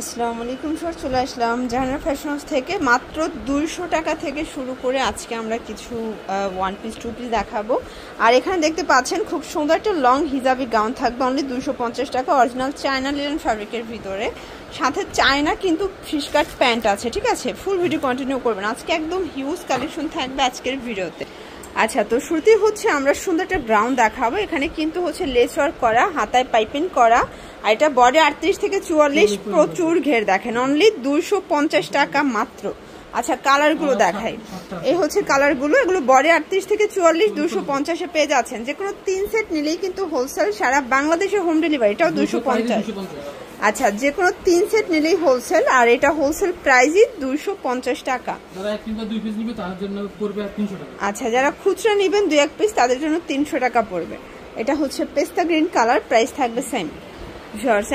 আসসালামু আলাইকুম স্যার, চলে আসলাম জাহানারা ফ্যাশন হাউস থেকে। মাত্র 200 টাকা থেকে শুরু করে আজকে আমরা কিছু ওয়ান পিস টু পিস দেখাবো। আর এখানে দেখতে পাচ্ছেন খুব সুন্দর একটা লং হিজাবি গাউন থাকবে অনলি 250 টাকা, অরিজিনাল চায়না লিনেন ফ্যাব্রিকের ভিতরে, সাথে চায়না কিন্তু ফিশকাট প্যান্ট আছে। ঠিক আছে, ফুল ভিডিও কন্টিনিউ করবেন। আজকে একদম হিউজ কালেকশন থাকবে আজকের ভিডিওতে। আচ্ছা, তো শুরুতেই হচ্ছে আমরা সুন্দর একটা ব্রাউন দেখাবো। এখানে কিন্তু হচ্ছে লেস ওয়ার্ক করা, হাতায় পাইপিং করা, আর এটা বডি 38 থেকে 44, প্রচুর ঘের। দেখেন অনলি 250 টাকা মাত্র। আচ্ছা, কালারগুলো দেখাই। এই হচ্ছে কালারগুলো, এগুলো বডি 38 থেকে 44, 250-এ পেয়ে যাচ্ছেন। যে কোনো 3 সেট নিলেই কিন্তু হোলসেল, সারা বাংলাদেশে হোম ডেলিভারি, এটাও 250। আচ্ছা, যে কোনো 3 সেট নিলেই হোলসেল, আর এটা হোলসেল প্রাইসই 250 টাকা। আচ্ছা, যারা খুচরা নেবেন 2-1 পিস তাদের জন্য 300 টাকা পড়বে। এটা হচ্ছে পেস্তা গ্রিন কালার, প্রাইস থাকবে সেম।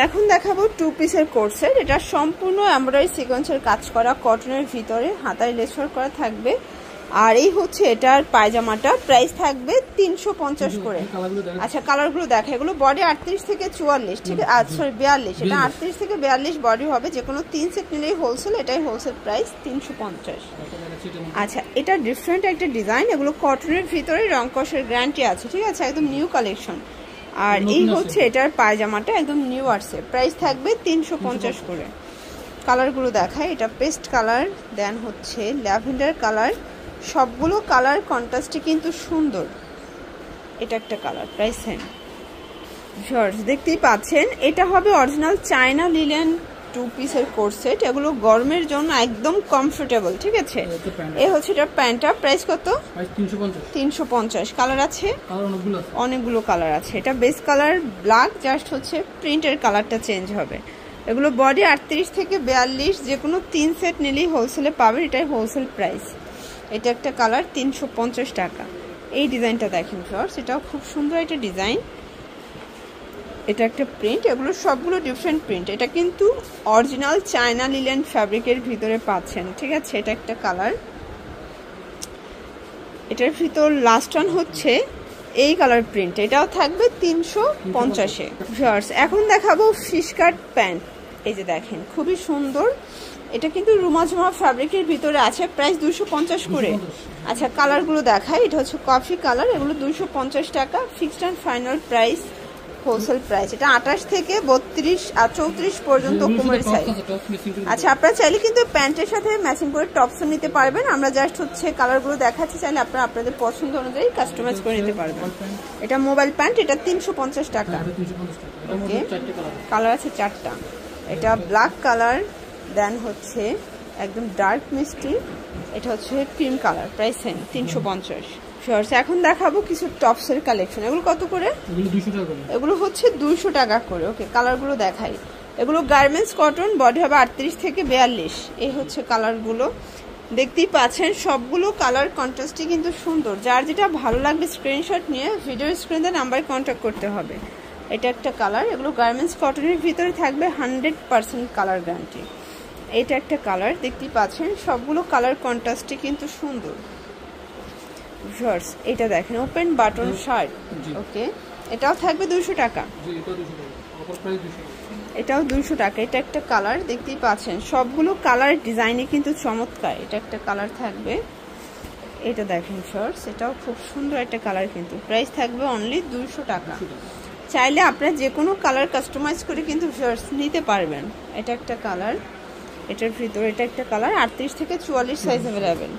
এখন দেখাবো 2 পিসের কোট সেট। এটা সম্পূর্ণ এমব্রয়ডারি সিকোয়েন্সের কাজ করা, কটনের ভিতরে হাতায় লেস ওয়ার্ক করা থাকবে। আর এই হচ্ছে এটার পায়জামাটা, প্রাইস থাকবে 350 করে। আচ্ছা, কালারগুলো দেখা, এগুলো বডি 38 থেকে 44, ঠিক আছে, সরি 42, এটা 38 থেকে 42 বডি হবে। যে কোনো 3 সেট নিলেই হোলসেল, এটাই হোলসেল প্রাইস 350। আচ্ছা, এটা ডিফারেন্ট একটা ডিজাইন, এগুলো কটনের ভিতরে, রং কষের গ্যারান্টি আছে। ঠিক আছে, একদম নিউ কালেকশন। আর এই হচ্ছে এটার পায়জামাটা, একদম নিউ আসছে, প্রাইস থাকবে 350 করে। কালারগুলো দেখায়, এটা পেস্ট কালার, দেন হচ্ছে ল্যাভেন্ডার কালার, সবগুলো কালার কন্ট্রাস্টে কিন্তু সুন্দর। এটা একটা কালার, প্রাইস সেম। দেখতেই পাচ্ছেন, এটা হবে অরিজিনাল চায়না লিনেন 2 পিসের কোট সেট। এগুলো গরমের জন্য একদম কমফোর্টেবল। ঠিক আছে, এ হচ্ছে এটা প্যান্টটা, প্রাইস কত? 350। কালার আছে অনেকগুলো কালার আছে। এটা বেস কালার ব্ল্যাক, জাস্ট হচ্ছে প্রিন্টের কালারটা চেঞ্জ হবে। এগুলো বডি 38 থেকে 42, যে কোনো 3 সেট নিলেই হোলসেলে পাবেন, এটাই হোলসেল প্রাইস। এটা একটা কালার, 350 টাকা। এই ডিজাইনটা দেখেন ফ্রেন্ডস, এটাও খুব সুন্দর একটা ডিজাইন। এটা একটা প্রিন্ট, এগুলো সবগুলো ডিফারেন্ট প্রিন্ট। এটা কিন্তু অরিজিনাল চায়না লিনেন ফ্যাব্রিকের ভিতরে পাচ্ছেন। ঠিক আছে, এটা একটা কালার। এটার ভিতর লাস্ট ওয়ান হচ্ছে এই কালার প্রিন্ট, এটাও থাকবে 350-এ। এখন দেখাবো ফিশকাট প্যান্ট। এই যে দেখেন, খুবই সুন্দর। এটা কিন্তু রুমাঝুমা ফ্যাব্রিকের ভিতরে আছে, প্রাইস 250 করে। আচ্ছা, কালারগুলো দেখায়, এটা হচ্ছে কফি কালার, এগুলো 250 টাকা, fixed and final price, wholesale price. এটা 28 থেকে 32 আর 34 পর্যন্ত কোমরের সাইজ। আচ্ছা, আপনারা চাইলে কিন্তু প্যান্টের সাথে ম্যাচিং করে টপসও নিতে পারবেন। আমরা জাস্ট হচ্ছে কালারগুলো দেখাচ্ছি, চাইলে আপনারা আপনাদের পছন্দ অনুযায়ী কাস্টমাইজ করে নিতে পারবেন। এটা মোবাইল প্যান্ট, এটা 350 টাকা। ওকে, কালার আছে 4টা। এটা ব্ল্যাক কালার, দেন হচ্ছে একদম ডার্ক মিষ্টি, এটা হচ্ছে ক্রিম কালার, প্রাইস সেম 350। এখন দেখাবো কিছু টপসের কালেকশন। এগুলো কত করে? এগুলো হচ্ছে 200 টাকা করে। ওকে, কালারগুলো দেখাই। এগুলো গার্মেন্টস কটন, বডি হবে 38 থেকে 42। এই হচ্ছে কালারগুলো, দেখতেই পাচ্ছেন। সবগুলো কালার কন্ট্রাস্টই কিন্তু সুন্দর। যার যেটা ভালো লাগবে স্ক্রিনশট নিয়ে ভিডিও স্ক্রিনে নাম্বারে কন্ট্যাক্ট করতে হবে। এটা একটা কালার, এগুলো গার্মেন্টস কটনের ভিতরে থাকবে, 100% কালার গ্যারান্টি। এটা একটা কালার, দেখতেই পাচ্ছেন। সবগুলো কালার কন্ট্রাস্টই কিন্তু সুন্দর। এটা দেখেন, ওপেন বাটন শার্ট। ওকে, এটাও থাকবে 200 টাকা। এটাও 200 টাকা। এটা একটা কালার, দেখতেই পাচ্ছেন। সবগুলো কালার ডিজাইনে কিন্তু চমৎকার। এটা একটা কালার থাকবে, এটা দেখেন শর্টস, এটাও খুব সুন্দর একটা কালার, কিন্তু প্রাইস থাকবে অনলি 200 টাকা। চাইলে আপনারা যে কোনো কালার কাস্টমাইজ করে কিন্তু শর্টস নিতে পারবেন। এটা একটা কালার, এটার ভিতরে এটা একটা কালার, 38 থেকে 44 সাইজ অ্যাভেলেবেল।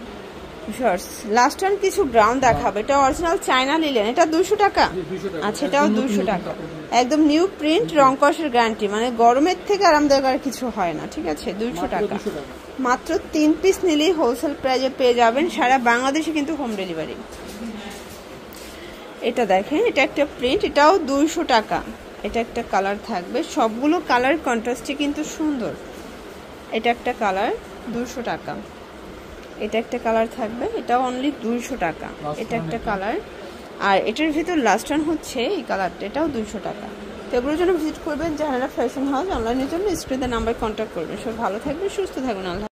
লাস্ট ওয়ান কিছু ব্রাউন দেখাবো। এটা অরিজিনাল চায়না লিনেন, এটা 200 টাকা। আচ্ছা, এটাও 200 টাকা, একদম নিউ প্রিন্ট, রং কষের গ্যারান্টি, মানে গরমের থেকে আরামদায়ক আর কিছু হয় না। ঠিক আছে, 200 টাকা মাত্র। 3 পিস নিলেই হোলসেল প্রাইজে পেয়ে যাবেন, সারা বাংলাদেশে কিন্তু হোম ডেলিভারি। এটা দেখেন, এটা একটা প্রিন্ট, এটাও 200 টাকা। এটা একটা কালার থাকবে, সবগুলো কালার কন্ট্রাস্টে কিন্তু সুন্দর। এটা একটা কালার, 200 টাকা। এটা একটা কালার থাকবে, এটা অনলি 200 টাকা। এটা একটা কালার, আর এটার ভিতর লাস্ট ওয়ান হচ্ছে এই কালারটা, এটাও 200 টাকা। তো এগুলোর জন্য ভিজিট করবেন জাহানারা ফ্যাশন হাউস। অনলাইনের জন্য স্ক্রিনে নাম্বার কন্ট্যাক্ট করবেন। সব ভালো থাকবেন, সুস্থ থাকবেন। আল্লাহ।